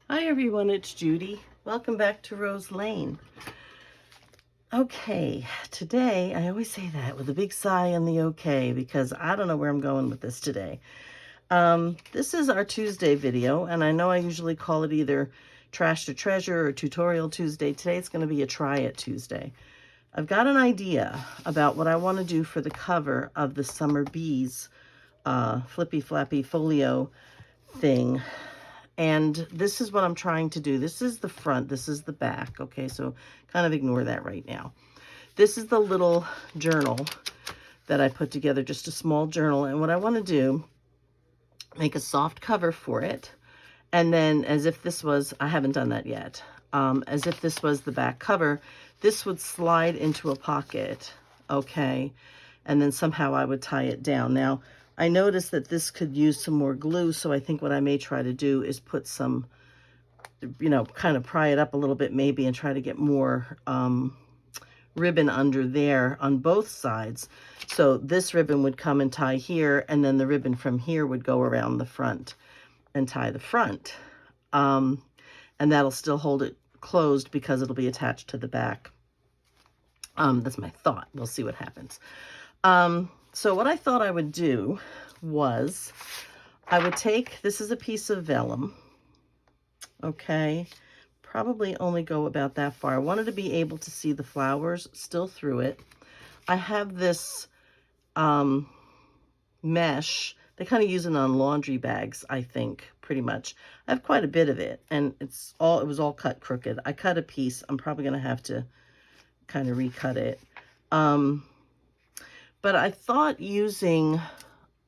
Hi everyone, it's Judy. Welcome back to Rose Lane. Okay, today, I always say that with a big sigh and the okay, because I don't know where I'm going with this today. This is our Tuesday video, and I know I usually call it either Trash to Treasure or Tutorial Tuesday. Today it's going to be a Try It Tuesday. I've got an idea about what I want to do for the cover of the Summer Bees Flippy Flappy Folio thing. And this is what I'm trying to do. This is the front, this is the back. Okay, so kind of ignore that right now. This is the little journal that I put together, just a small journal. And what I want to do, make a soft cover for it. And then as if this was, I haven't done that yet, as if this was the back cover, this would slide into a pocket, okay? And then somehow I would tie it down. Now, I noticed that this could use some more glue, so I think what I may try to do is put some, kind of pry it up a little bit maybe and try to get more ribbon under there on both sides. So this ribbon would come and tie here, and then the ribbon from here would go around the front and tie the front. And that'll still hold it closed because it'll be attached to the back. That's my thought. We'll see what happens. So what I thought I would do was I would take, this is a piece of vellum, okay, probably only go about that far. I wanted to be able to see the flowers still through it. I have this mesh. They kind of use it on laundry bags, I think, pretty much. I have quite a bit of it, and it was all cut crooked. I cut a piece. I'm probably going to have to kind of recut it. But I thought using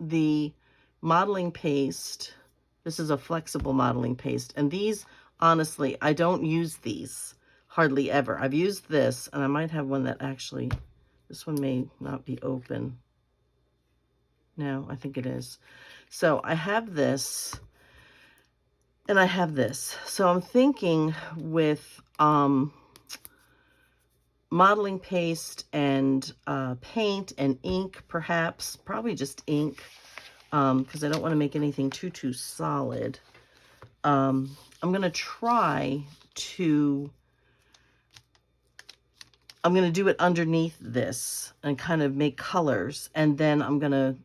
the modeling paste, this is a flexible modeling paste, and these, honestly, I don't use these hardly ever. I've used this, and I might have one that actually, this one may not be open. No, I think it is. So I have this, and I have this. So I'm thinking with modeling paste and paint and ink, perhaps, probably just ink, because I don't want to make anything too solid. I'm going to try to, I'm going to do it underneath this and kind of make colors, and then I'm going to,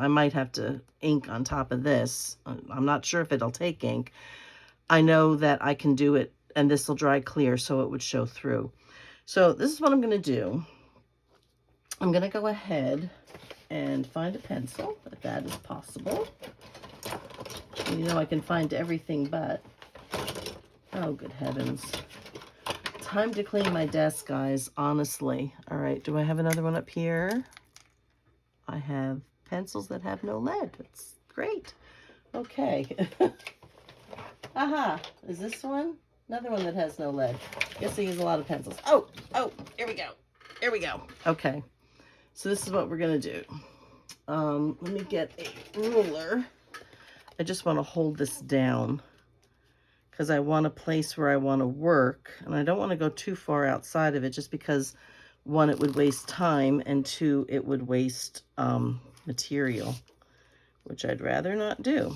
I might have to ink on top of this. I'm not sure if it'll take ink. I know that I can do it, and this will dry clear so it would show through. So this is what I'm going to do. I'm going to go ahead and find a pencil, if that is possible. You know I can find everything but, oh, good heavens. Time to clean my desk, guys, honestly. All right, do I have another one up here? I have pencils that have no lead. That's great. Okay. Aha, is this one? Another one that has no lead. Guess I use a lot of pencils. Oh, here we go. Here we go. Okay, so this is what we're gonna do. Let me get a ruler. I just want to hold this down because I want a place where I want to work, and I don't want to go too far outside of it just because, one, it would waste time, and two, it would waste material, which I'd rather not do.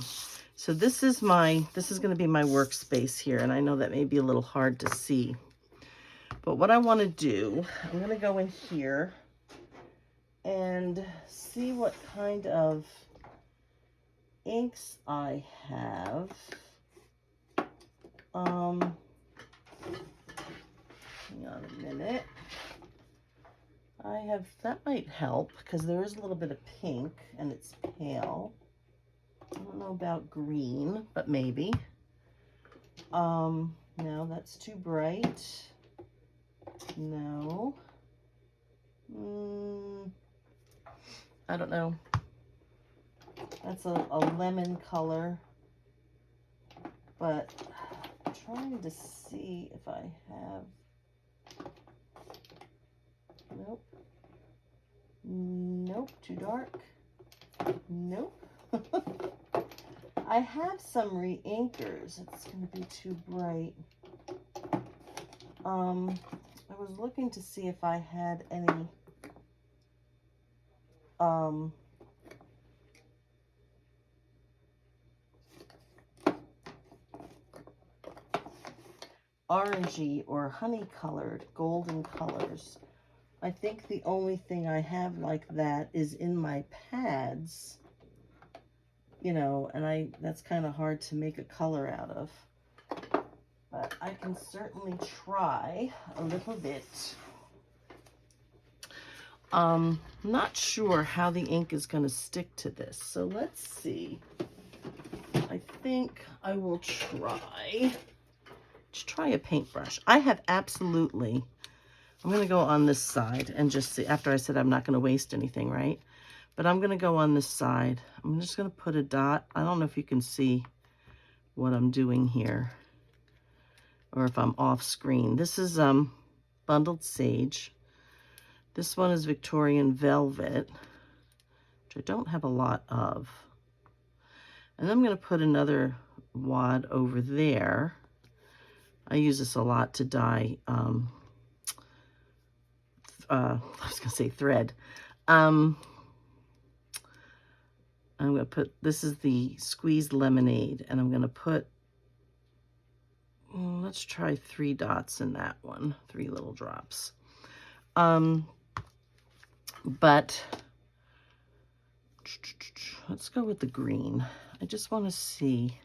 So this is going to be my workspace here, and I know that may be a little hard to see, but what I want to do, I'm going to go in here and see what kind of inks I have. Hang on a minute. That might help because there is a little bit of pink and it's pale. I don't know about green, but maybe. No, that's too bright. No. I don't know. That's a lemon color, but I'm trying to see if I have. Nope. Nope, too dark. Nope. I have some re-inkers. It's going to be too bright. I was looking to see if I had any orangey or honey colored, golden colors. I think the only thing I have like that is in my pads, you know, and that's kind of hard to make a color out of. But I can certainly try a little bit. Not sure how the ink is going to stick to this, so let's see. I think I will try a paintbrush. I have absolutely, I'm going to go on this side and just see, after I said I'm not going to waste anything, right? But I'm going to go on this side. I'm just going to put a dot. I don't know if you can see what I'm doing here, or if I'm off screen. This is Bundled Sage. This one is Victorian Velvet, which I don't have a lot of. And I'm going to put another wad over there. I use this a lot to dye, I was going to say thread. I'm going to put, this is the Squeezed Lemonade, and I'm going to put, let's try 3 dots in that one, 3 little drops. But let's go with the green. I just want to see.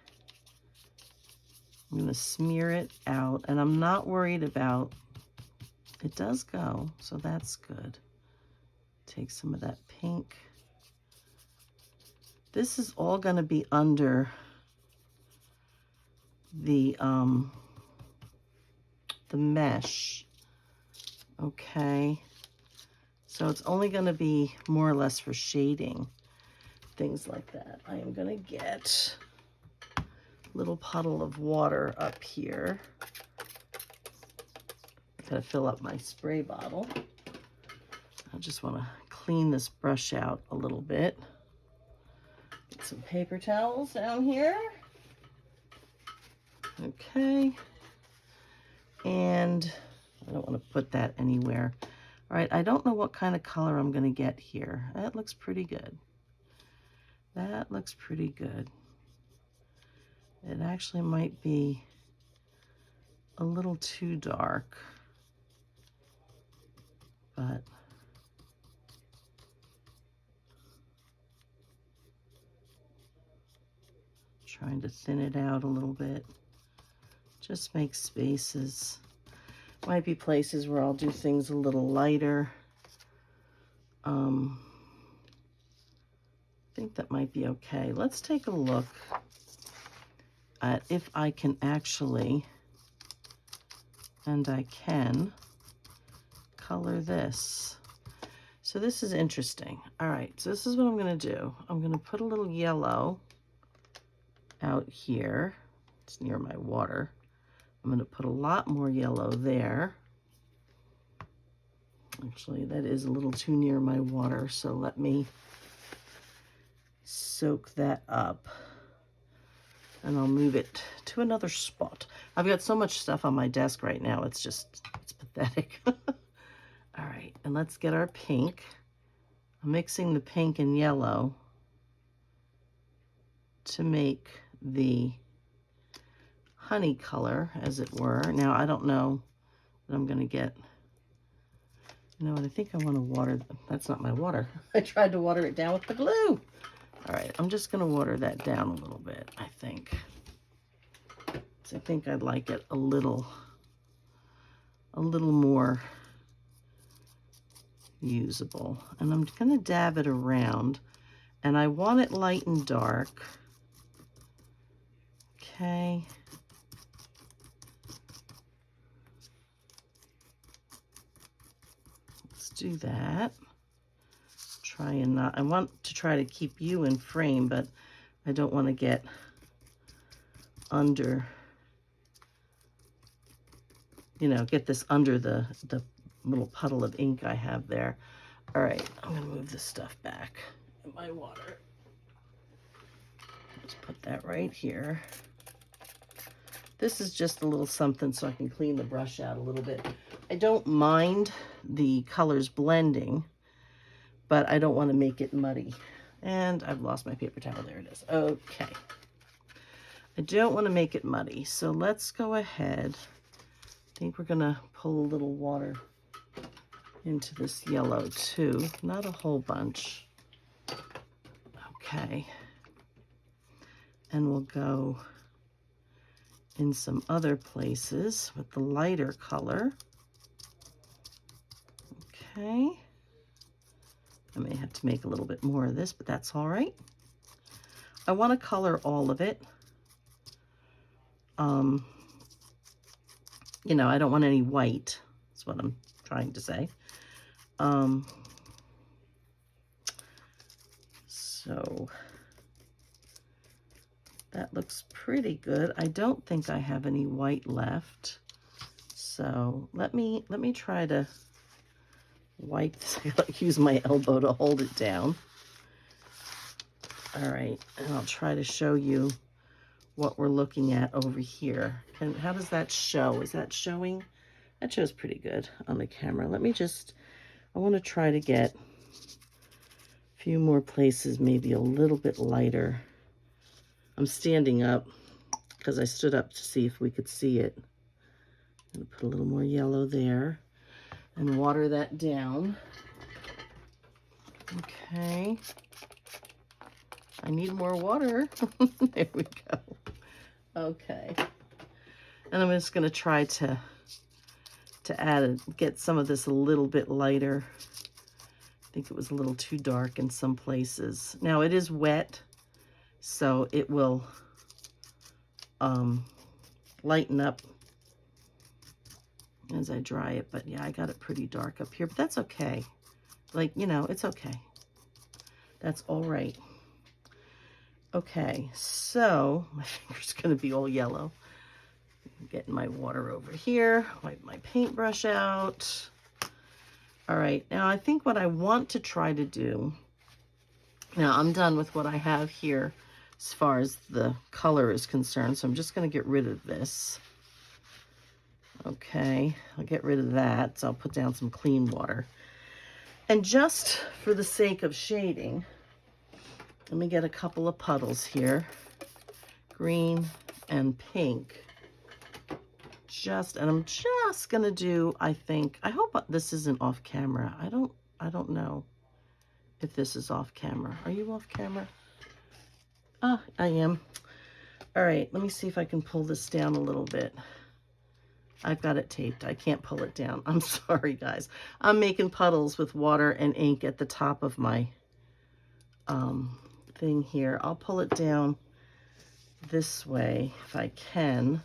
I'm going to smear it out, and I'm not worried about, it does go, so that's good. Take some of that pink. This is all going to be under the mesh, okay? So it's only going to be more or less for shading, things like that. I am going to get a little puddle of water up here. I'm going to fill up my spray bottle. I just want to clean this brush out a little bit. Get some paper towels down here. Okay. And I don't want to put that anywhere. All right, I don't know what kind of color I'm going to get here. That looks pretty good. That looks pretty good. It actually might be a little too dark, but trying to thin it out a little bit. Just make spaces. Might be places where I'll do things a little lighter. I think that might be okay. Let's take a look at if I can actually, and I can, color this. So this is interesting. All right, so this is what I'm going to do. I'm going to put a little yellow out here. It's near my water. I'm going to put a lot more yellow there. Actually, that is a little too near my water, so let me soak that up. And I'll move it to another spot. I've got so much stuff on my desk right now, it's pathetic. All right, and let's get our pink. I'm mixing the pink and yellow to make the honey color, as it were. Now, I don't know that I'm going to get, you know what, I think I want to water, that's not my water. I tried to water it down with the glue. All right, I'm just going to water that down a little bit, I think. So I think I'd like it a little more usable. And I'm going to dab it around, and I want it light and dark. Okay. Let's do that. Try and not, I want to try to keep you in frame, but I don't want to get under, you know, get this under the little puddle of ink I have there. All right, I'm going to move this stuff back in my water. Let's put that right here. This is just a little something so I can clean the brush out a little bit. I don't mind the colors blending, but I don't want to make it muddy. And I've lost my paper towel. There it is. Okay. I don't want to make it muddy. So let's go ahead think we're gonna pull a little water into this yellow too. Not a whole bunch. Okay. And we'll go in some other places with the lighter color. Okay. I may have to make a little bit more of this, but that's all right. I want to color all of it. You know, I don't want any white. That's what I'm trying to say. So that looks pretty good. I don't think I have any white left. So let me try to wipe this. I gotta use my elbow to hold it down. All right, and I'll try to show you what we're looking at over here. And how does that show? Is that showing? That shows pretty good on the camera. Let me just, I want to try to get a few more places, maybe a little bit lighter. I'm standing up because I stood up to see if we could see it. I'm going to put a little more yellow there and water that down. Okay. I need more water. There we go. Okay. And I'm just going to try to get some of this a little bit lighter. I think it was a little too dark in some places. Now it is wet, so it will lighten up as I dry it. But yeah, I got it pretty dark up here, but that's okay. Like, you know, it's okay. That's all right. Okay, so my finger's gonna be all yellow. I'm getting my water over here, wipe my paintbrush out. All right, now I think what I want to try to do, now I'm done with what I have here as far as the color is concerned, so I'm just gonna get rid of this. Okay, I'll get rid of that, so I'll put down some clean water. And just for the sake of shading, let me get a couple of puddles here, green and pink. And I'm just gonna do, I think, I hope this isn't off camera. I don't know if this is off camera. Are you off camera? Ah, I am. All right, let me see if I can pull this down a little bit. I've got it taped. I can't pull it down. I'm sorry, guys. I'm making puddles with water and ink at the top of my thing here. I'll pull it down this way if I can.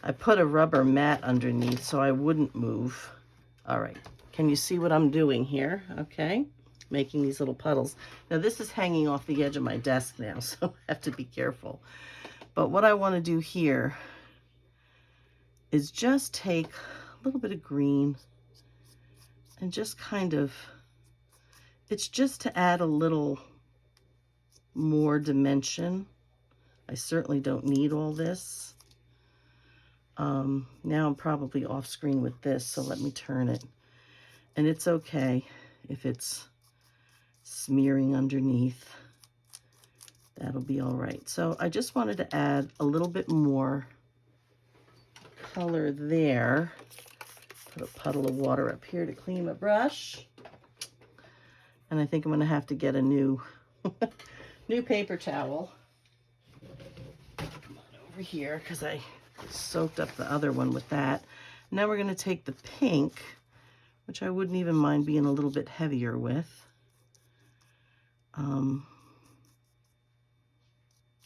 I put a rubber mat underneath so I wouldn't move. All right, can you see what I'm doing here? Okay, making these little puddles. Now this is hanging off the edge of my desk now, so I have to be careful. But what I want to do here is just take a little bit of green and just kind of, it's just to add a little more dimension. I certainly don't need all this. Now I'm probably off screen with this, so let me turn it. And it's okay if it's smearing underneath. That'll be all right. So I just wanted to add a little bit more color there. Put a puddle of water up here to clean my brush. And I think I'm going to have to get a new new paper towel. Come on over here because I soaked up the other one with that. Now we're going to take the pink, which I wouldn't even mind being a little bit heavier with.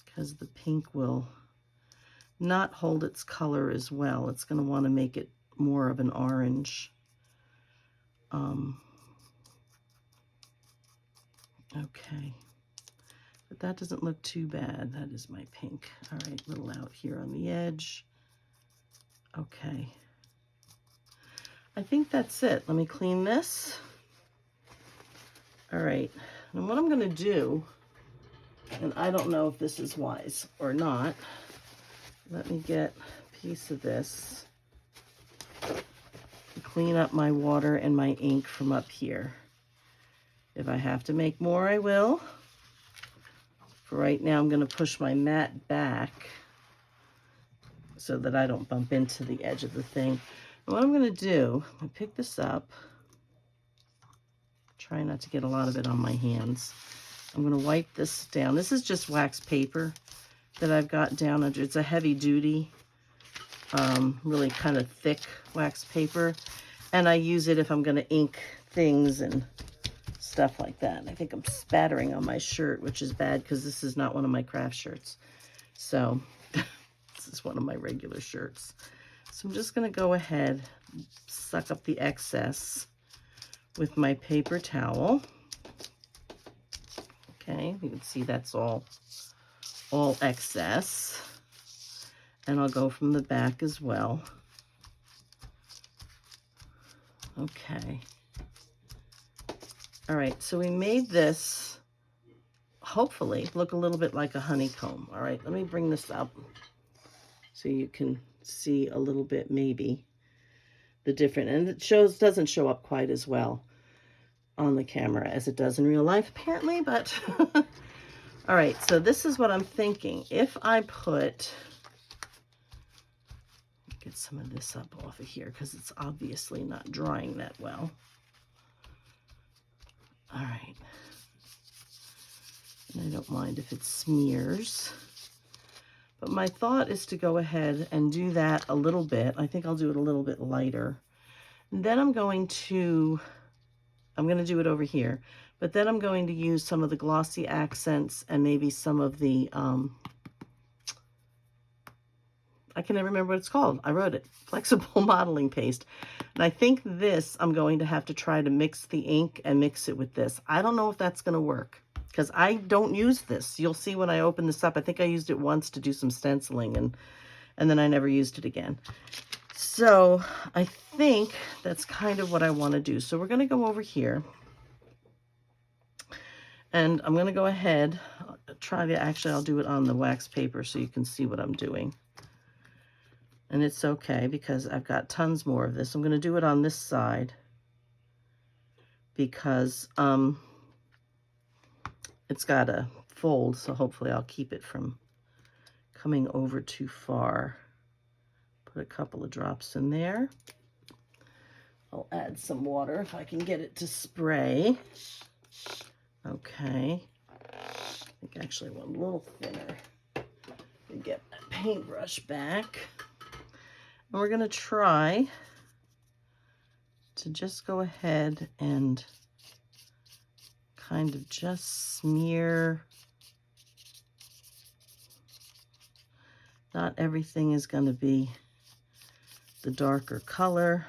Because the pink will not hold its color as well. It's going to want to make it more of an orange. Okay. But that doesn't look too bad. That is my pink. All right, a little out here on the edge. Okay. I think that's it. Let me clean this. All right. And what I'm going to do, and I don't know if this is wise or not, let me get a piece of this. Clean up my water and my ink from up here. If I have to make more, I will. For right now, I'm going to push my mat back so that I don't bump into the edge of the thing. And what I'm going to do, I pick this up, try not to get a lot of it on my hands. I'm going to wipe this down. This is just wax paper that I've got down under. It's a heavy duty, really kind of thick wax paper. And I use it if I'm going to ink things and stuff like that. I think I'm spattering on my shirt, which is bad because this is not one of my craft shirts. So this is one of my regular shirts. So I'm just going to go ahead, suck up the excess with my paper towel. Okay, you can see that's all excess. And I'll go from the back as well. Okay. All right, so we made this, hopefully, look a little bit like a honeycomb. All right, let me bring this up so you can see a little bit, maybe, the different, and it doesn't show up quite as well on the camera as it does in real life, apparently, but all right, so this is what I'm thinking. If I put, get some of this up off of here because it's obviously not drying that well. All right, and I don't mind if it smears, but my thought is to go ahead and do that a little bit. I think I'll do it a little bit lighter. And then I'm going to do it over here, but then I'm going to use some of the glossy accents and maybe some of the, I can never remember what it's called. I wrote it, flexible modeling paste. And I think this, I'm going to have to try to mix the ink and mix it with this. I don't know if that's going to work because I don't use this. You'll see when I open this up, I think I used it once to do some stenciling and then I never used it again. So I think that's kind of what I want to do. So we're going to go over here and I'm going to go ahead, I'll do it on the wax paper so you can see what I'm doing. And it's okay because I've got tons more of this. I'm going to do it on this side because it's got a fold, so hopefully I'll keep it from coming over too far. Put a couple of drops in there. I'll add some water if I can get it to spray. Okay. I think actually I want a little thinner. Get my paintbrush back. And we're going to try to just go ahead and kind of just smear. Not everything is going to be the darker color.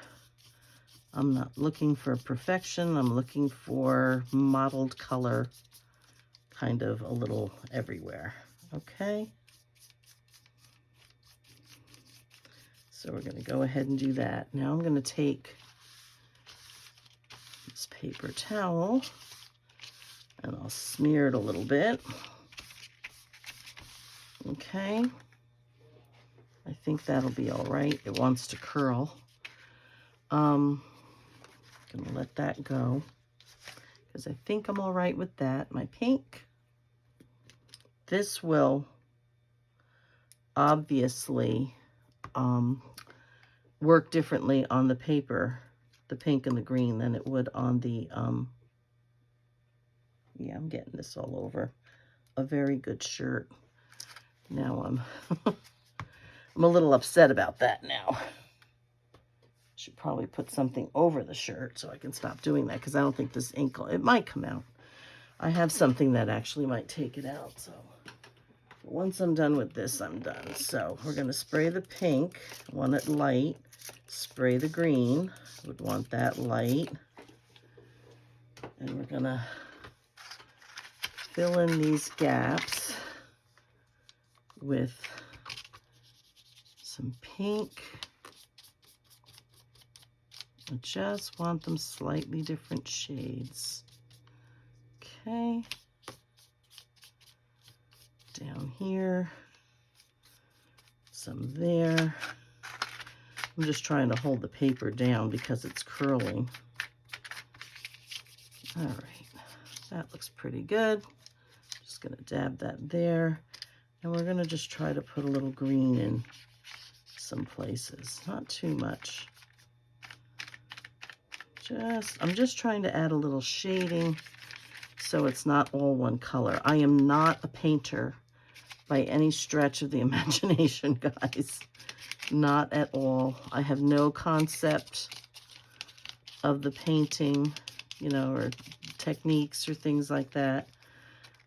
I'm not looking for perfection. I'm looking for mottled color, kind of a little everywhere. Okay. So we're going to go ahead and do that. Now I'm going to take this paper towel and I'll smear it a little bit. Okay. I think that'll be all right. It wants to curl. I'm going to let that go because I think I'm all right with that. My pink. This will obviously work differently on the paper, the pink and the green, than it would on the, yeah, I'm getting this all over a very good shirt. Now I'm a little upset about that now. Should probably put something over the shirt so I can stop doing that because I don't think this ink, it might come out. I have something that actually might take it out, so once I'm done with this, I'm done. So we're going to spray the pink, I want it light, spray the green, would want that light, and we're going to fill in these gaps with some pink. I just want them slightly different shades. Okay. Down here, some there. I'm just trying to hold the paper down because it's curling. All right, that looks pretty good. Just gonna dab that there. And we're gonna just try to put a little green in some places, not too much. I'm just trying to add a little shading so it's not all one color. I am not a painter by any stretch of the imagination, guys. Not at all. I have no concept of the painting, you know, or techniques or things like that.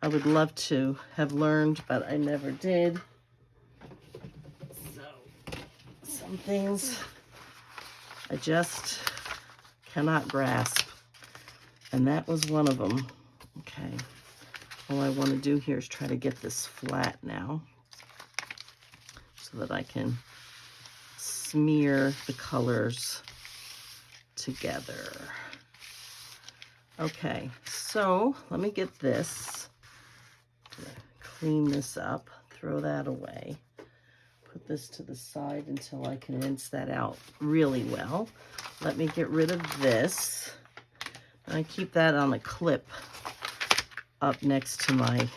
I would love to have learned, but I never did. So, some things I just cannot grasp. And that was one of them. Okay. All I want to do here is try to get this flat now so that I can smear the colors together. Okay, so let me get this. Clean this up, throw that away. Put this to the side until I can rinse that out really well. Let me get rid of this. I keep that on a clip up next to my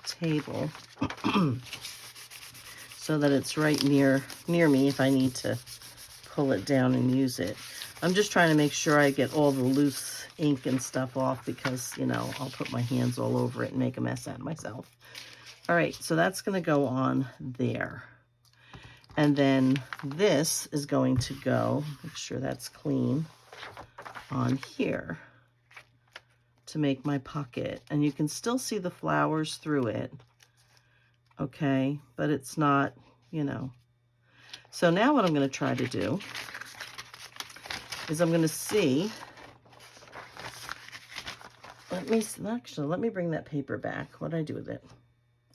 table so that it's right near me if I need to pull it down and use it. I'm just trying to make sure I get all the loose ink and stuff off because, you know, I'll put my hands all over it and make a mess out of myself. All right, so that's going to go on there. And then this is going to go, make sure that's clean, on here to make my pocket. And you can still see the flowers through it, okay? But it's not, you know. So now what I'm going to try to do is I'm going to see, let me bring that paper back. What did I do with it?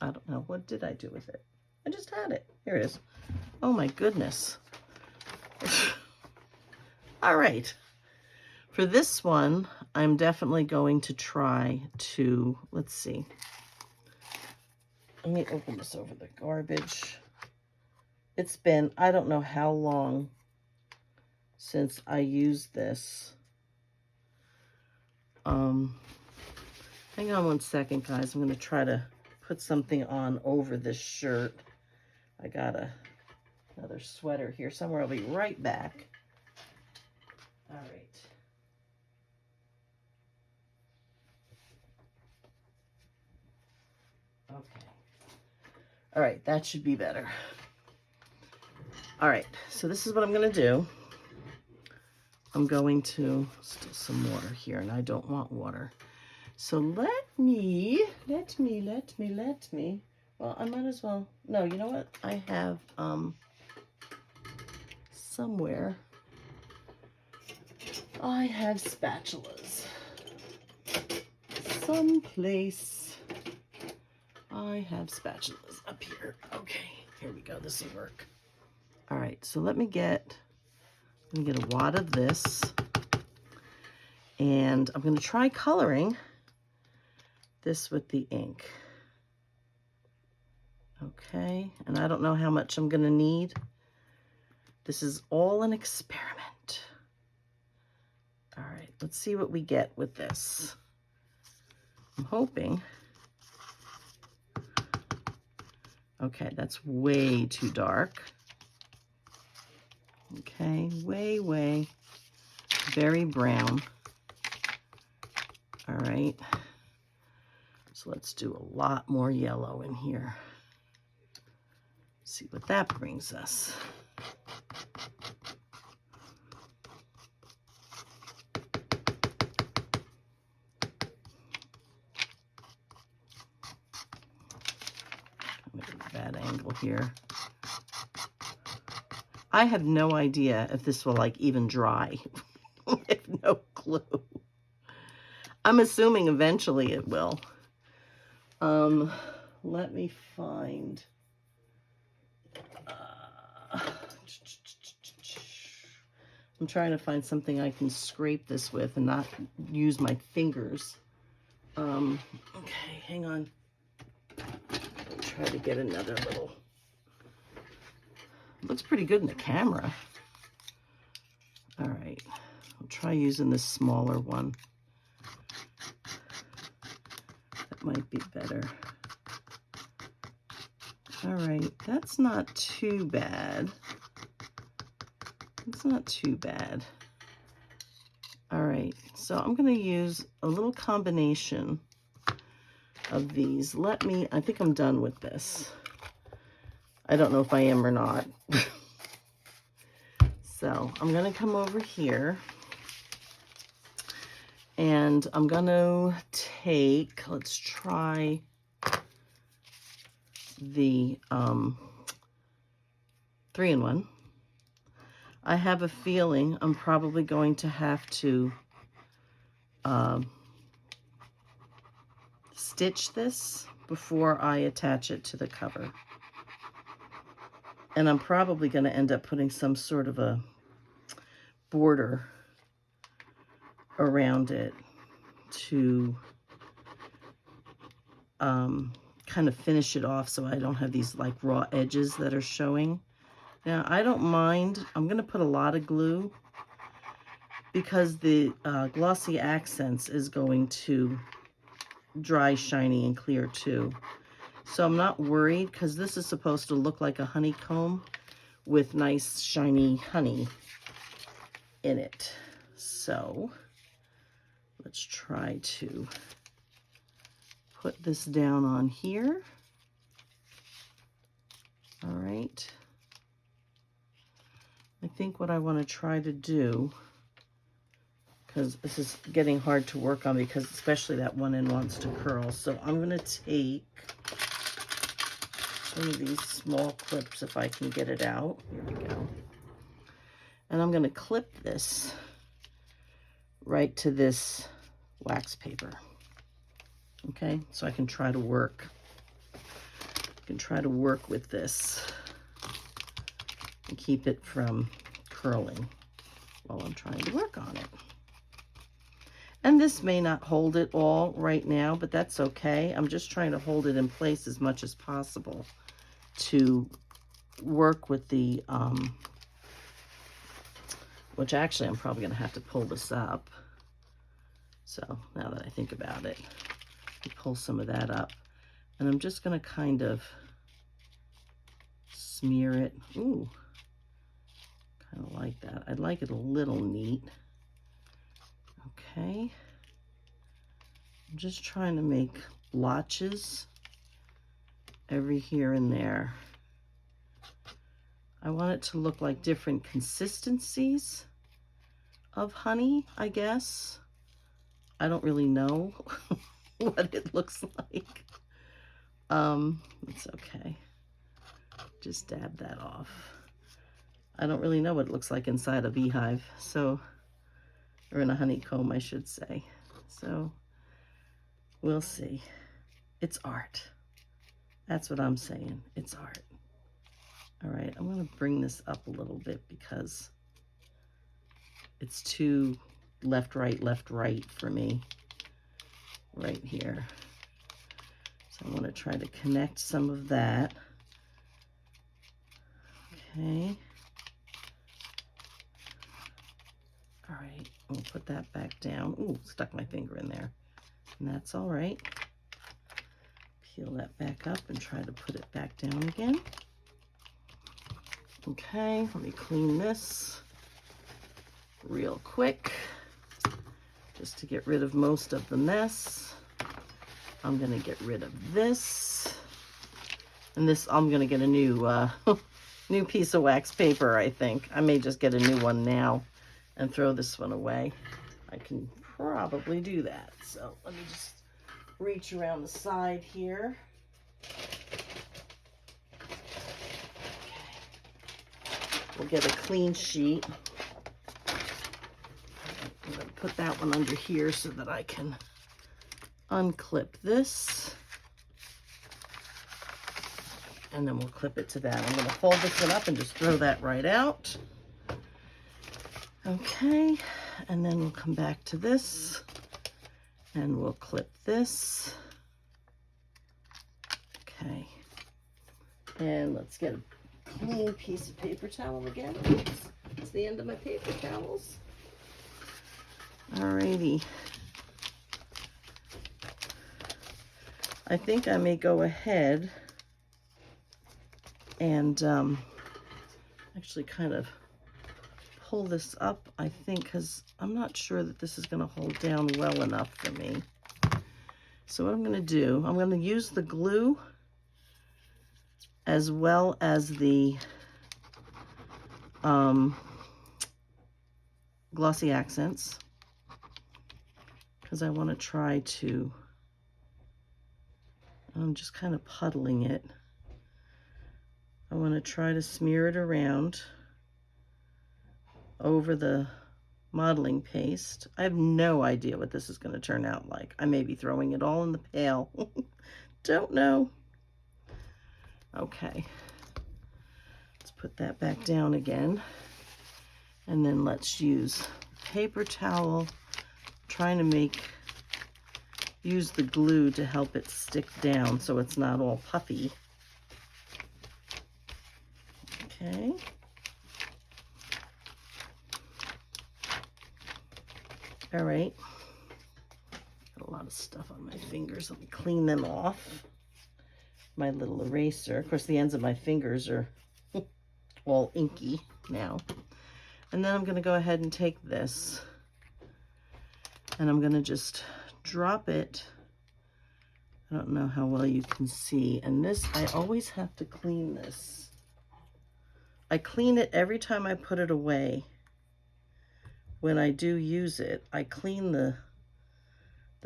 I don't know. What did I do with it? I just had it. Here it is. Oh my goodness. All right. For this one, I'm definitely going to try to, let's see. Let me open this over the garbage. It's been, I don't know how long since I used this. Hang on one second, guys. I'm going to try to put something on over this shirt. I got another sweater here somewhere. I'll be right back. All right. Okay. All right, that should be better. All right, so this is what I'm going to do. I'm going to still some water here, and I don't want water. So let me, well, I might as well, no, you know what? I have, somewhere, I have spatulas. Someplace, I have spatulas up here. Okay, here we go, this will work. All right, so let me get a wad of this, and I'm going to try coloring this with the ink. Okay, and I don't know how much I'm going to need. This is all an experiment. All right, let's see what we get with this. I'm hoping. Okay, that's way too dark. Okay, way, very brown. All right. So let's do a lot more yellow in here. See what that brings us. I'm at a bad angle here. I have no idea if this will like even dry. I have no clue. I'm assuming eventually it will. Let me find. I'm trying to find something I can scrape this with and not use my fingers. Okay, hang on. I'll try to get another little. Looks pretty good in the camera. All right, I'll try using this smaller one. That might be better. All right, that's not too bad. It's not too bad. All right, so I'm going to use a little combination of these. I think I'm done with this. I don't know if I am or not. So I'm going to come over here and I'm going to take, let's try the 3-in-1. I have a feeling I'm probably going to have to stitch this before I attach it to the cover. And I'm probably going to end up putting some sort of a border around it to kind of finish it off so I don't have these like raw edges that are showing. Now, I don't mind. I'm going to put a lot of glue because the glossy accents is going to dry, shiny, and clear too. So I'm not worried because this is supposed to look like a honeycomb with nice, shiny honey in it. So let's try to put this down on here. All right. I think what I want to try to do, because this is getting hard to work on because especially that one end wants to curl. So I'm going to take one of these small clips if I can get it out. Here we go. And I'm going to clip this right to this wax paper. Okay, so I can try to work. With this and keep it from curling while I'm trying to work on it. And this may not hold it all right now, but that's okay. I'm just trying to hold it in place as much as possible to work with the, which actually I'm probably going to have to pull this up. So now that I think about it, pull some of that up. And I'm just going to kind of smear it. Ooh, kind of like that. I'd like it a little neat. Okay. I'm just trying to make blotches every here and there. I want it to look like different consistencies of honey, I guess. I don't really know what it looks like. It's okay. Just dab that off. I don't really know what it looks like inside a beehive, so, or in a honeycomb, I should say. So, we'll see. It's art. That's what I'm saying. It's art. All right, I'm going to bring this up a little bit because it's too left, right for me right here. So I want to try to connect some of that. Okay. All right, we'll put that back down. Ooh, stuck my finger in there. And that's all right. Peel that back up and try to put it back down again. Okay, let me clean this real quick just to get rid of most of the mess. I'm going to get rid of this. And this, I'm going to get a new new piece of wax paper, I think. I may just get a new one now and throw this one away. I can probably do that. So let me just reach around the side here. We'll get a clean sheet. I'm going to put that one under here so that I can unclip this. And then we'll clip it to that. I'm going to fold this one up and just throw that right out. Okay, and then we'll come back to this and we'll clip this. Okay, and let's get a clean piece of paper towel again. Oops, it's the end of my paper towels. Alrighty. I think I may go ahead and actually kind of pull this up, I think, because I'm not sure that this is going to hold down well enough for me. So what I'm going to do, I'm going to use the glue as well as the glossy accents, because I want to try to, I'm just kind of puddling it. I want to try to smear it around over the modeling paste. I have no idea what this is going to turn out like. I may be throwing it all in the pail. Don't know. Okay. Let's put that back down again. And then let's use paper towel, trying to use the glue to help it stick down so it's not all puffy. Okay. All right. Got a lot of stuff on my fingers. Let me clean them off. My little eraser. Of course, the ends of my fingers are all inky now. And then I'm going to go ahead and take this and I'm going to just drop it. I don't know how well you can see. And this, I always have to clean this. I clean it every time I put it away. When I do use it, I clean the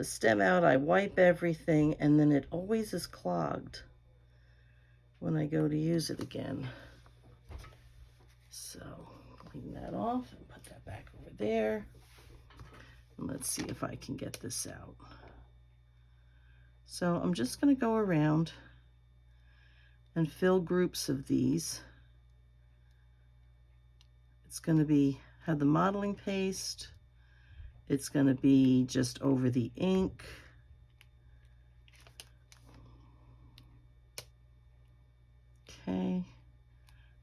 stem out, I wipe everything, and then it always is clogged when I go to use it again. So clean that off and put that back over there. And let's see if I can get this out. So I'm just going to go around and fill groups of these. It's going to have the modeling paste. It's going to be just over the ink. Okay.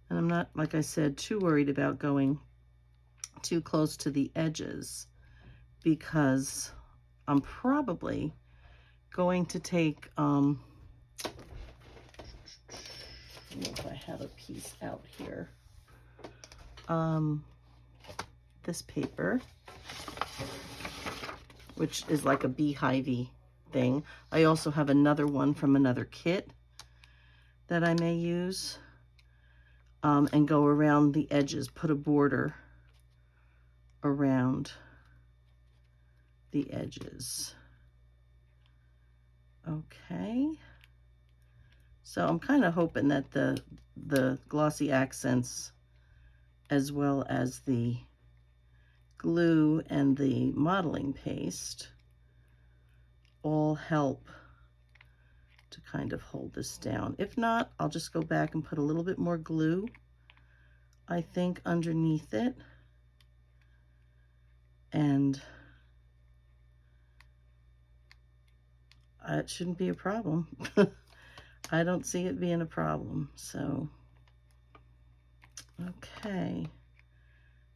And I'm not, like I said, too worried about going too close to the edges because I'm probably going to take, I don't know if I have a piece out here. This paper, which is like a beehive-y thing. I also have another one from another kit that I may use, and go around the edges, put a border around the edges. Okay. So I'm kind of hoping that the glossy accents as well as the glue and the modeling paste all help to kind of hold this down. If not, I'll just go back and put a little bit more glue, I think, underneath it. And it shouldn't be a problem. I don't see it being a problem. So, okay.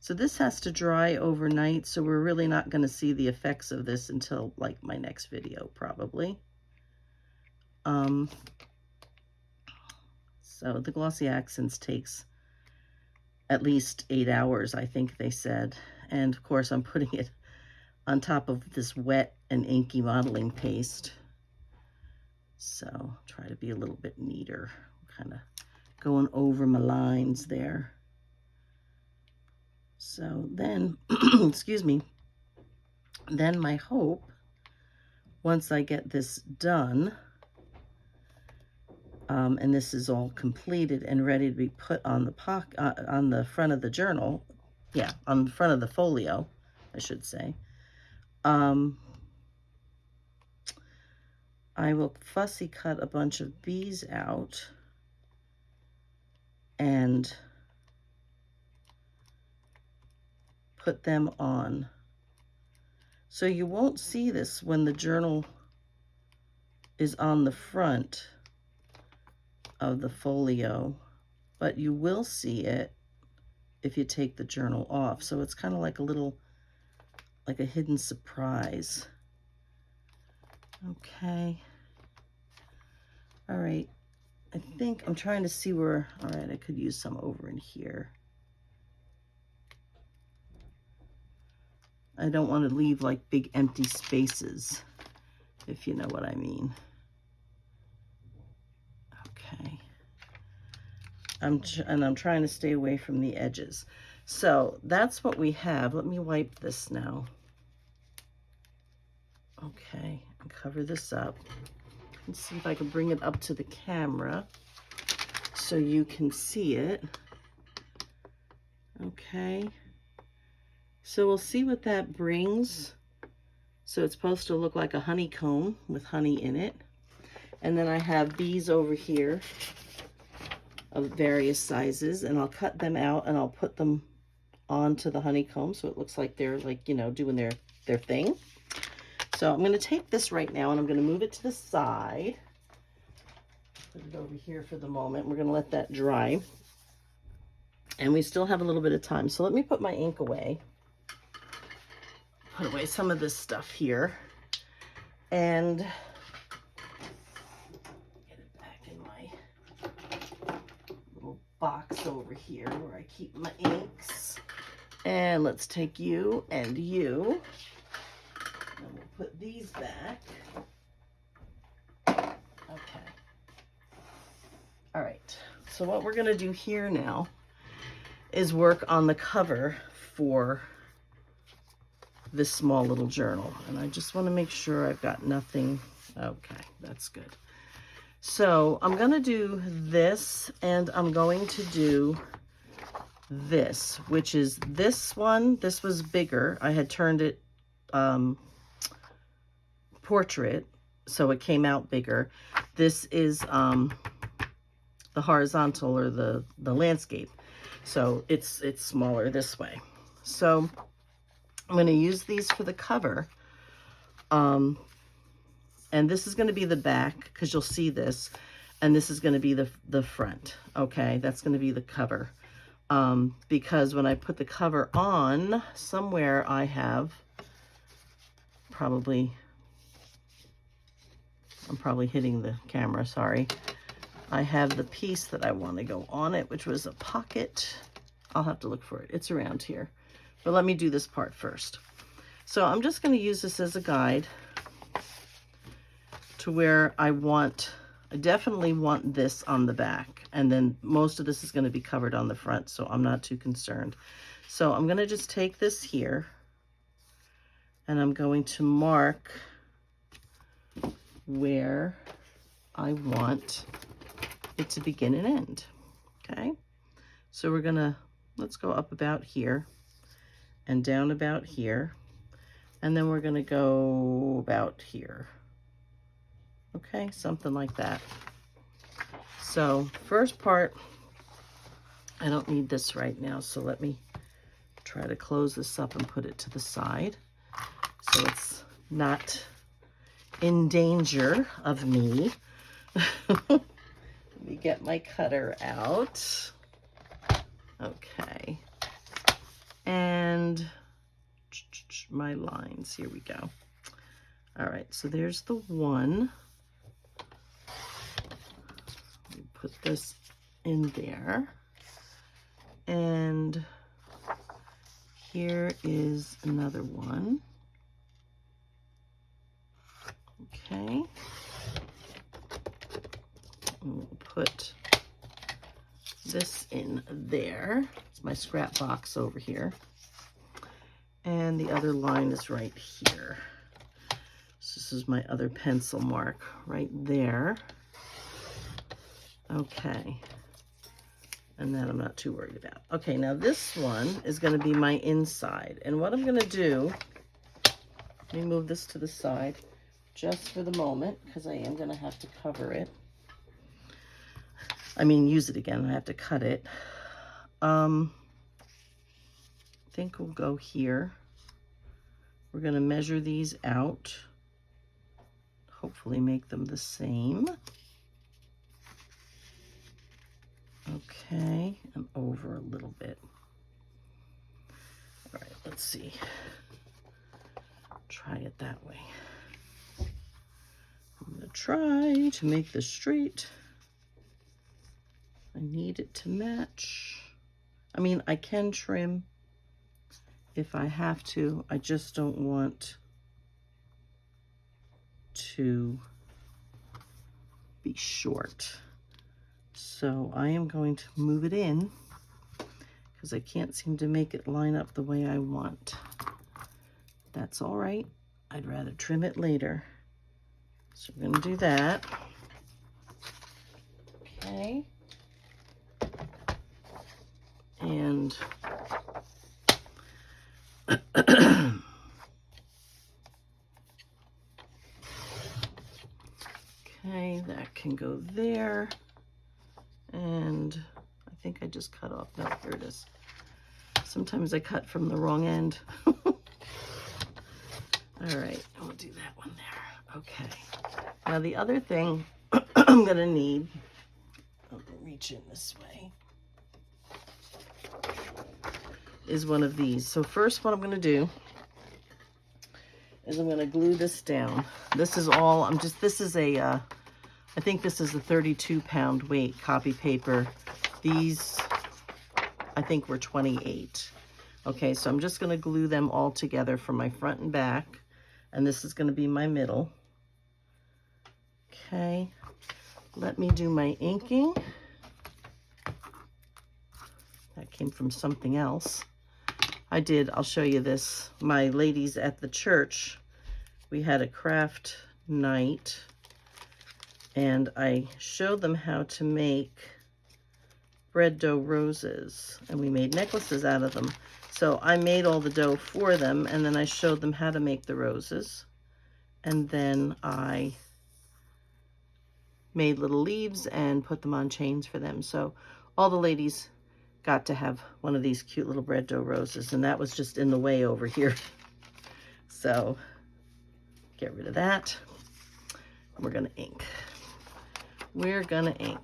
So this has to dry overnight, so we're really not going to see the effects of this until like my next video, probably. So the glossy accents takes at least 8 hours, I think they said. And of course I'm putting it on top of this wet and inky modeling paste. So try to be a little bit neater, kind of going over my lines there. So then, excuse me, then my hope, once I get this done, and this is all completed and ready to be put on the on the front of the journal, yeah, on the front of the folio, I should say, I will fussy cut a bunch of bees out and put them on. So you won't see this when the journal is on the front of the folio, but you will see it if you take the journal off. So it's kind of like a little, like a hidden surprise. Okay. All right. I think I'm trying to see where, all right, I could use some over in here. I don't want to leave like big empty spaces, if you know what I mean. Okay. I'm trying to stay away from the edges. So that's what we have. Let me wipe this now. Okay, and cover this up. Let's see if I can bring it up to the camera so you can see it. Okay. So we'll see what that brings. So it's supposed to look like a honeycomb with honey in it. And then I have bees over here of various sizes, and I'll cut them out and I'll put them onto the honeycomb so it looks like they're like, you know, doing their thing. So I'm going to take this right now and I'm going to move it to the side. Put it over here for the moment. We're going to let that dry. And we still have a little bit of time. So let me put my ink away. Put away some of this stuff here. And get it back in my little box over here where I keep my inks. And let's take you and you. And we'll put these back. Okay. All right. So what we're going to do here now is work on the cover for this small little journal. And I just want to make sure I've got nothing. Okay, that's good. So I'm going to do this, and I'm going to do this, which is this one. This was bigger. I had turned it portrait, so it came out bigger. This is the horizontal, or the landscape. So it's smaller this way. So I'm going to use these for the cover. And this is going to be the back, because you'll see this. And this is going to be the front. Okay, that's going to be the cover. Because when I put the cover on, somewhere I have I'm probably hitting the camera, sorry. I have the piece that I want to go on it, which was a pocket. I'll have to look for it. It's around here. But let me do this part first. So I'm just going to use this as a guide to where I definitely want this on the back. And then most of this is going to be covered on the front, so I'm not too concerned. So I'm going to just take this here, and I'm going to mark where I want it to begin and end. Okay, so let's go up about here and down about here, and then we're going to go about here. Okay, something like that. So first part, I don't need this right now, so let me try to close this up and put it to the side so it's not in danger of me. Let me get my cutter out. Okay. And my lines, here we go. All right, so there's the one. Let me put this in there. And here is another one. Okay. And we'll put this in there. It's my scrap box over here. And the other line is right here. So this is my other pencil mark right there. Okay. And that I'm not too worried about. Okay, now this one is going to be my inside. And what I'm going to do, let me move this to the side just for the moment, because I am going to have to cover it. I mean, use it again. I have to cut it. I think we'll go here. We're going to measure these out. Hopefully make them the same. Okay, and over a little bit. All right, let's see. Try it that way. I'm going to try to make this straight. I need it to match. I mean, I can trim if I have to. I just don't want to be short. So I am going to move it in because I can't seem to make it line up the way I want. That's all right. I'd rather trim it later. So we're going to do that. Okay. And okay, that can go there. And I think I just cut off. No, here it is. Sometimes I cut from the wrong end. All right, we'll do that one there. Okay. Now the other thing I'm gonna need, I'll reach in this way, is one of these. So first what I'm gonna do is I'm gonna glue this down. This is all, this is a, I think this is a 32-pound weight copy paper. These, I think, were 28. Okay, so I'm just gonna glue them all together from my front and back, and this is gonna be my middle. Okay, let me do my inking. That came from something else. I'll show you this. My ladies at the church, we had a craft night, and I showed them how to make bread dough roses, and we made necklaces out of them. So I made all the dough for them, and then I showed them how to make the roses, and then I made little leaves and put them on chains for them. So all the ladies got to have one of these cute little bread dough roses, and that was just in the way over here. So get rid of that. We're gonna ink. We're gonna ink.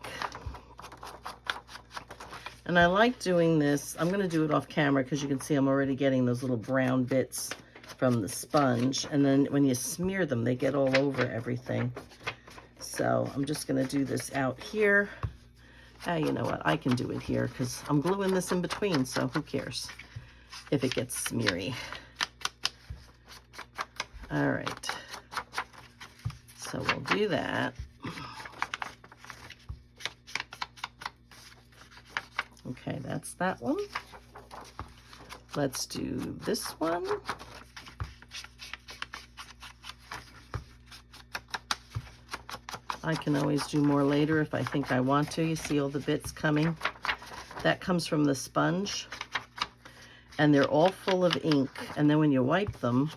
And I like doing this. I'm gonna do it off camera because you can see I'm already getting those little brown bits from the sponge. And then when you smear them, they get all over everything. So I'm just gonna do this out here. You know what, I can do it here because I'm gluing this in between, so who cares if it gets smeary. All right, so we'll do that. Okay, that's that one. Let's do this one. I can always do more later if I think I want to. You see all the bits coming? That comes from the sponge, and they're all full of ink. And then when you wipe them,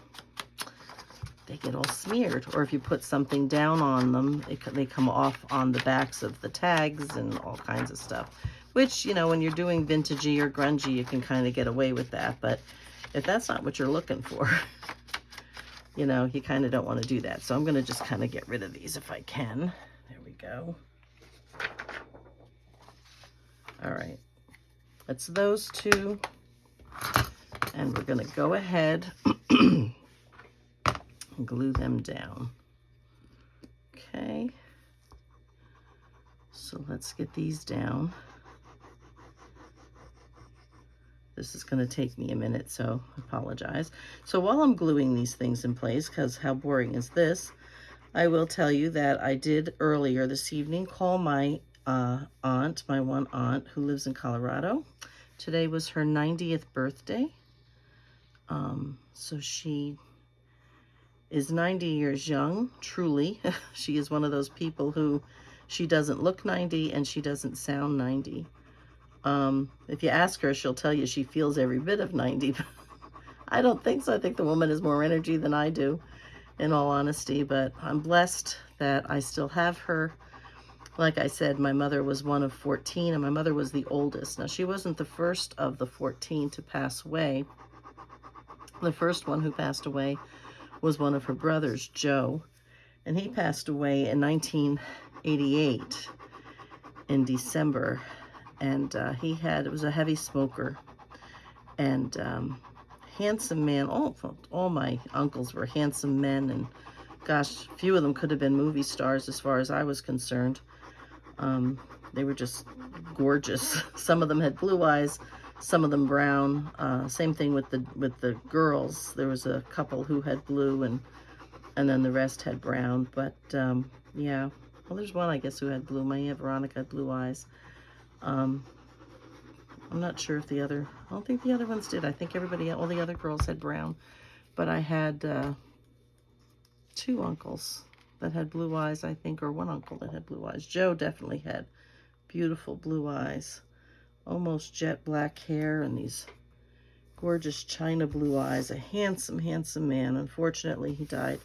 they get all smeared. Or if you put something down on them, they come off on the backs of the tags and all kinds of stuff. Which, you know, when you're doing vintagey or grungy, you can kind of get away with that. But if that's not what you're looking for, you know, you kind of don't want to do that. So I'm going to just kind of get rid of these if I can. There we go. All right. That's those two. And we're going to go ahead and glue them down. Okay. So let's get these down. This is going to take me a minute, so I apologize. So while I'm gluing these things in place, because how boring is this, I will tell you that I did earlier this evening call my aunt, my one aunt who lives in Colorado. Today was her 90th birthday. So she is 90 years young, truly. She is one of those people who, she doesn't look 90 and she doesn't sound 90. If you ask her, she'll tell you she feels every bit of 90. I don't think so. I think the woman has more energy than I do, in all honesty, but I'm blessed that I still have her. Like I said, my mother was one of 14, and my mother was the oldest. Now, she wasn't the first of the 14 to pass away. The first one who passed away was one of her brothers, Joe, and he passed away in 1988 in December. And it was a heavy smoker, and handsome man. All my uncles were handsome men, and gosh, few of them could have been movie stars as far as I was concerned. they were just gorgeous. Some of them had blue eyes, some of them brown. Same thing with the girls. There was a couple who had blue, and then the rest had brown. But yeah, well, there's one I guess who had blue. My Aunt Veronica had blue eyes. I'm not sure if I don't think the other ones did. I think all the other girls had brown. But I had 2 uncles that had blue eyes, I think, or one uncle that had blue eyes. Joe definitely had beautiful blue eyes, almost jet black hair, and these gorgeous china blue eyes. A handsome, handsome man. Unfortunately, he died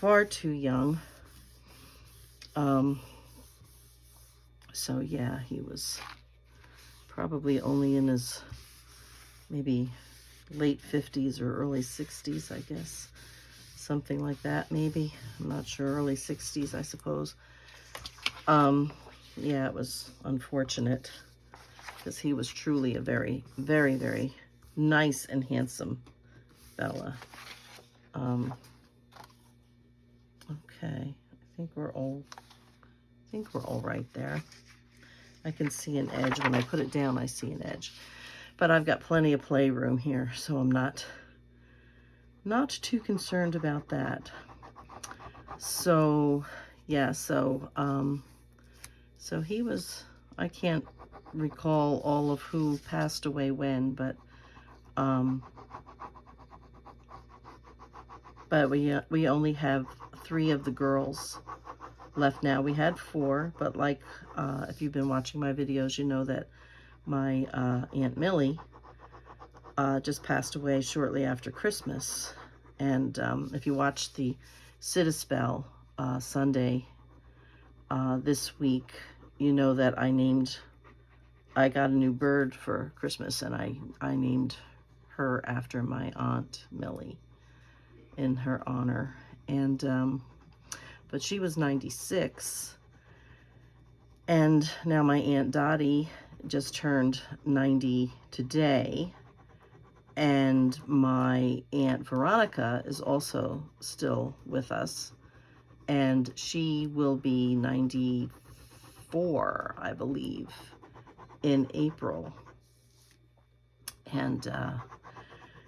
far too young. So yeah, he was probably only in his maybe late 50s or early 60s, I guess. Something like that, maybe. I'm not sure. Early 60s, I suppose. Yeah, it was unfortunate because he was truly a very, very, very nice and handsome fella. Okay, I think we're all right there. I can see an edge. When I put it down, I see an edge. But I've got plenty of playroom here, so I'm not too concerned about that. So yeah, so he was, I can't recall all of who passed away when, but we only have 3 of the girls left now. We had 4, but like if you've been watching my videos, you know that my Aunt Millie just passed away shortly after Christmas. And if you watched the Sit-a-Spell Sunday this week, you know that I got a new bird for Christmas, and I named her after my Aunt Millie in her honor. And but she was 96, and now my Aunt Dottie just turned 90 today, and my Aunt Veronica is also still with us, and she will be 94, I believe, in April.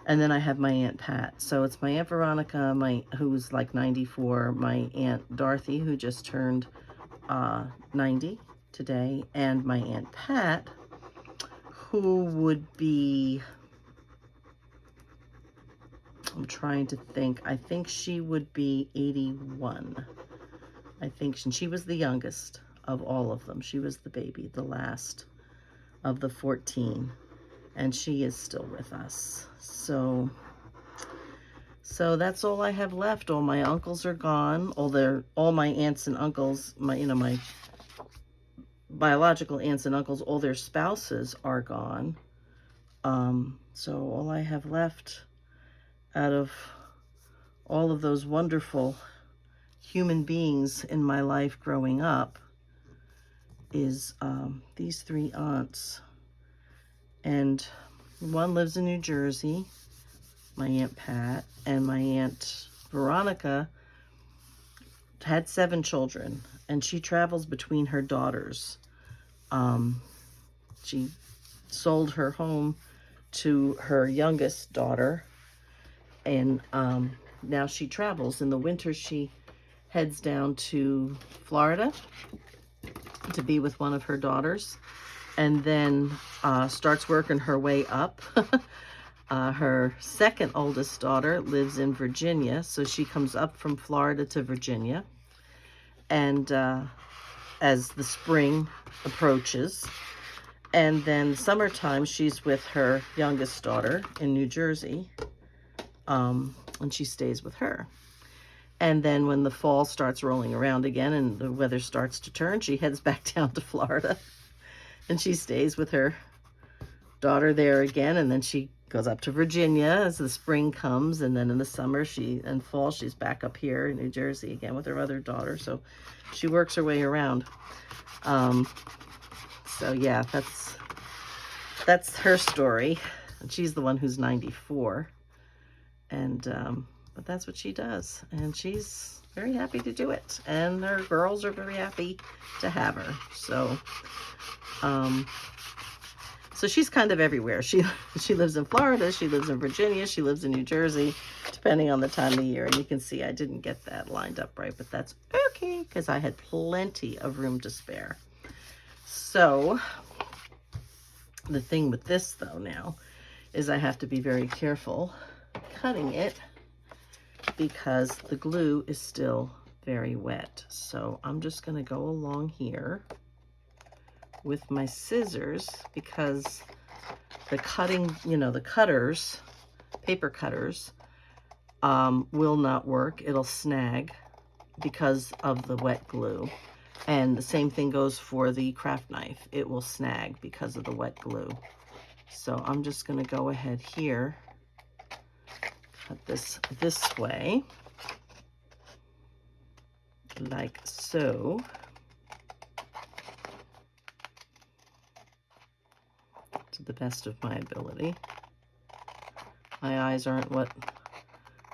And then I have my Aunt Pat. So it's my Aunt Veronica, who's like 94, my Aunt Dorothy, who just turned 90 today, and my Aunt Pat, who would be, I'm trying to think, I think she would be 81. I think she was the youngest of all of them. She was the baby, the last of the 14. And she is still with us. So that's all I have left. All my uncles are gone. All my aunts and uncles, my biological aunts and uncles, all their spouses are gone. So all I have left out of all of those wonderful human beings in my life growing up is these 3 aunts. And one lives in New Jersey, my Aunt Pat, and my Aunt Veronica had 7 children, and she travels between her daughters. She sold her home to her youngest daughter, and now she travels. In the winter, she heads down to Florida to be with one of her daughters, and then starts working her way up. Her second oldest daughter lives in Virginia, so she comes up from Florida to Virginia. And as the spring approaches, and then summertime, she's with her youngest daughter in New Jersey, and she stays with her. And then when the fall starts rolling around again and the weather starts to turn, she heads back down to Florida. And she stays with her daughter there again, and then she goes up to Virginia as the spring comes, and then in the summer and fall she's back up here in New Jersey again with her other daughter. So she works her way around. So yeah, that's her story. And she's the one who's 94. And but that's what she does. And she's very happy to do it. And her girls are very happy to have her. So, so she's kind of everywhere. She lives in Florida, she lives in Virginia, she lives in New Jersey, depending on the time of year. And you can see I didn't get that lined up right, but that's okay, because I had plenty of room to spare. So the thing with this though now is I have to be very careful cutting it because the glue is still very wet. So I'm just going to go along here with my scissors because the cutting, you know, the cutters, paper cutters, will not work. It'll snag because of the wet glue. And the same thing goes for the craft knife. It will snag because of the wet glue. So I'm just going to go ahead here, cut this way, like so. To the best of my ability. My eyes aren't what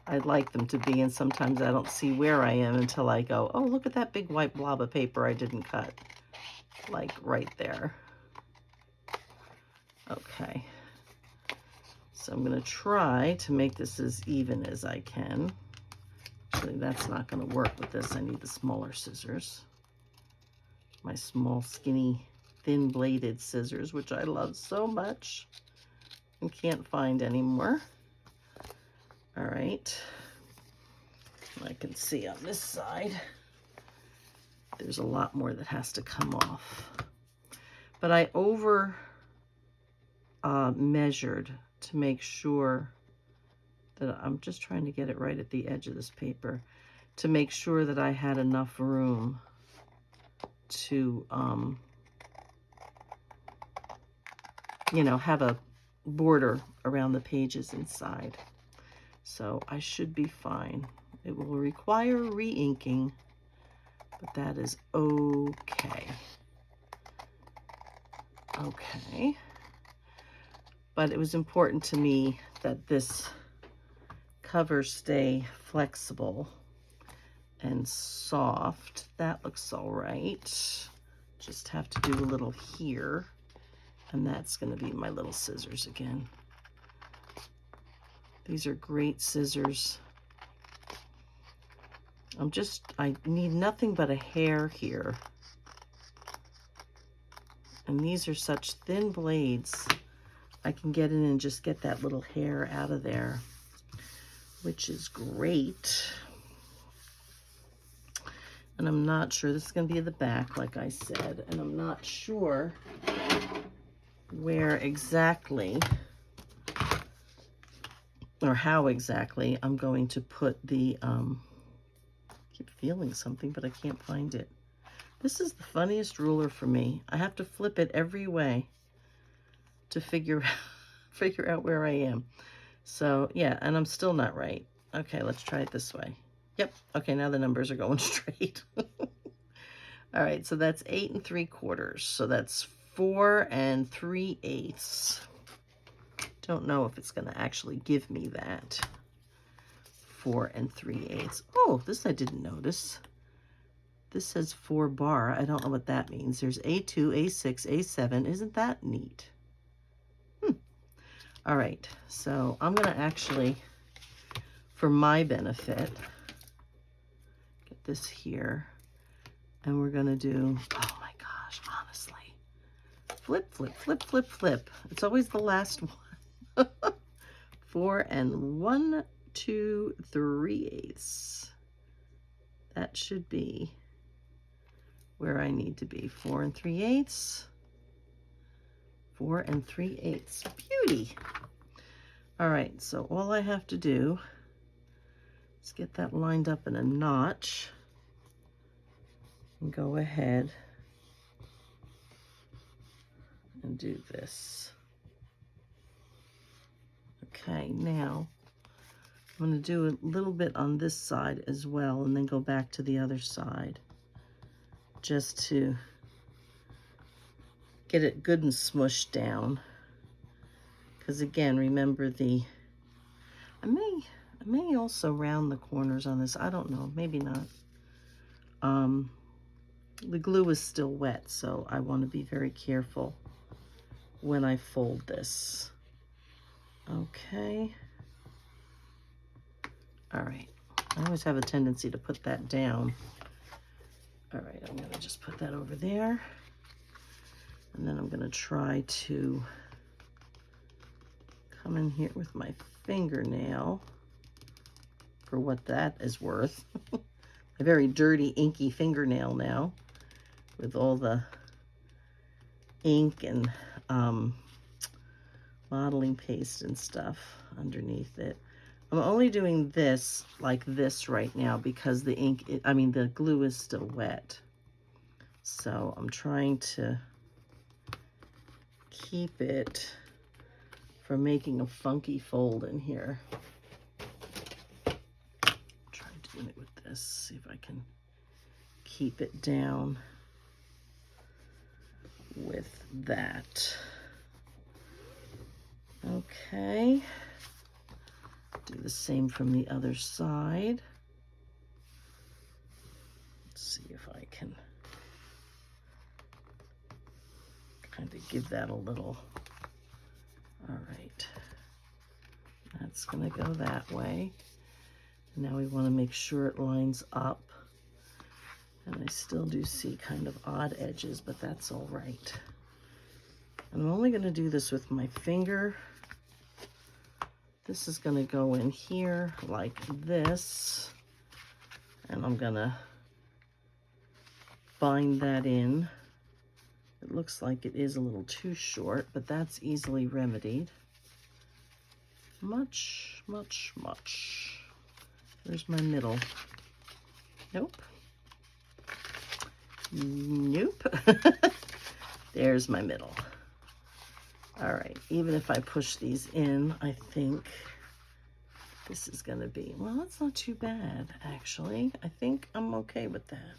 I'd like them to be, and sometimes I don't see where I am until I go, oh, look at that big white blob of paper I didn't cut. Like right there. Okay. So I'm going to try to make this as even as I can. Actually, that's not going to work with this. I need the smaller scissors. My small, skinny, thin-bladed scissors, which I love so much and can't find anymore. All right. I can see on this side, there's a lot more that has to come off. But I over measured to make sure that I'm just trying to get it right at the edge of this paper to make sure that I had enough room to, you know, have a border around the pages inside. So I should be fine. It will require re-inking, but that is okay. Okay. But it was important to me that this cover stay flexible and soft. That looks all right. Just have to do a little here, and that's going to be my little scissors again. These are great scissors. I need nothing but a hair here. And these are such thin blades. I can get in and just get that little hair out of there, which is great. And I'm not sure, this is going to be the back, like I said, and I'm not sure where exactly or how exactly I'm going to put the, I keep feeling something, but I can't find it. This is the funniest ruler for me. I have to flip it every way to figure out where I am. So yeah, and I'm still not right. Okay, let's try it this way. Yep, okay, now the numbers are going straight. All right, so that's 8 3/4. So that's 4 3/8. Don't know if it's gonna actually give me that. 4 3/8. Oh, this I didn't notice. This says 4 bar. I don't know what that means. There's A2, A6, A7. Isn't that neat? All right, so I'm gonna actually, for my benefit, get this here, and we're gonna do, oh my gosh, honestly, flip, flip, flip, flip, flip. It's always the last one. 4 1 2 3/8. That should be where I need to be. 4 3/8. 4 3/8. Beauty. All right, so all I have to do is get that lined up in a notch and go ahead and do this. Okay, now I'm going to do a little bit on this side as well and then go back to the other side just to get it good and smushed down. Because again, remember I may I may also round the corners on this. I don't know, maybe not. The glue is still wet, so I want to be very careful when I fold this. Okay. All right. I always have a tendency to put that down. All right, I'm going to just put that over there. And then I'm going to try to come in here with my fingernail for what that is worth. A very dirty, inky fingernail now with all the ink and modeling paste and stuff underneath it. I'm only doing this like this right now because the ink, the glue is still wet. So I'm trying to keep it from making a funky fold in here. Try doing it with this, see if I can keep it down with that. Okay. Do the same from the other side. Let's see if I can kind of give that a little. All right. That's going to go that way. Now we want to make sure it lines up. And I still do see kind of odd edges, but that's all right. And I'm only going to do this with my finger. This is going to go in here like this. And I'm going to bind that in. It looks like it is a little too short, but that's easily remedied. Much, much, much. Where's my middle? Nope. Nope. There's my middle. All right, even if I push these in, I think this is gonna be, well, that's not too bad, actually. I think I'm okay with that.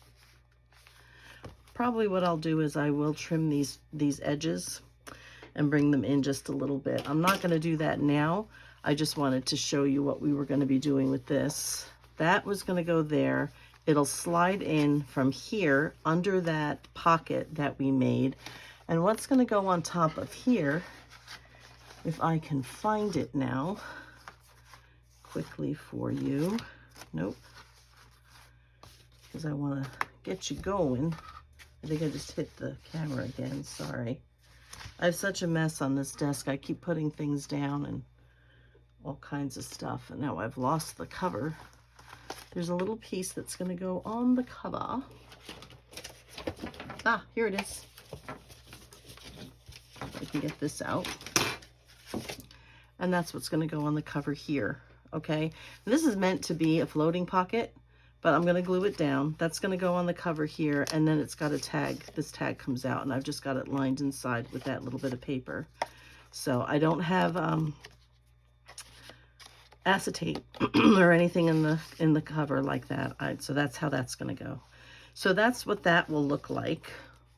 Probably what I'll do is I will trim these edges and bring them in just a little bit. I'm not gonna do that now. I just wanted to show you what we were gonna be doing with this. That was gonna go there. It'll slide in from here under that pocket that we made. And what's going to go on top of here, if I can find it now, quickly for you. Nope. Because I want to get you going. I think I just hit the camera again, sorry. I have such a mess on this desk. I keep putting things down and all kinds of stuff. And now I've lost the cover. There's a little piece that's going to go on the cover. Ah, here it is. I can get this out. And that's what's going to go on the cover here, okay? This is meant to be a floating pocket, but I'm going to glue it down. That's going to go on the cover here, and then it's got a tag. This tag comes out, and I've just got it lined inside with that little bit of paper. So I don't have acetate or anything in the cover like that. So that's how that's going to go. So that's what that will look like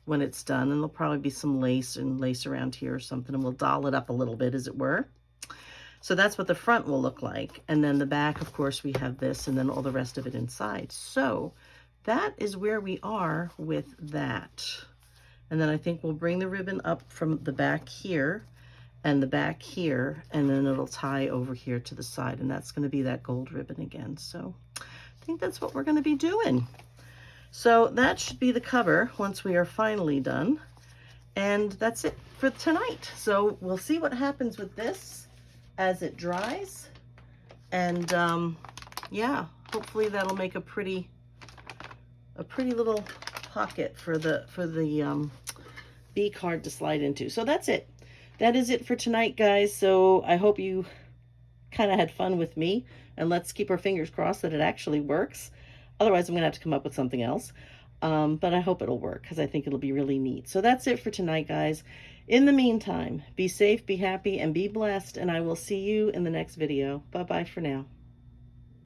when it's done, and there'll probably be some lace around here or something, and we'll doll it up a little bit, as it were. So that's what the front will look like, and then the back, of course, we have this, and then all the rest of it inside. So that is where we are with that. And then I think we'll bring the ribbon up from the back here and the back here, and then it'll tie over here to the side, and that's going to be that gold ribbon again. So I think that's what we're going to be doing. So that should be the cover once we are finally done. And that's it for tonight. So we'll see what happens with this as it dries. And yeah, hopefully that'll make a pretty little pocket for the B card to slide into. So that's it. That is it for tonight, guys. So I hope you kind of had fun with me, and let's keep our fingers crossed that it actually works. Otherwise, I'm gonna have to come up with something else. But I hope it'll work, because I think it'll be really neat. So that's it for tonight, guys. In the meantime, be safe, be happy, and be blessed, and I will see you in the next video. Bye-bye for now.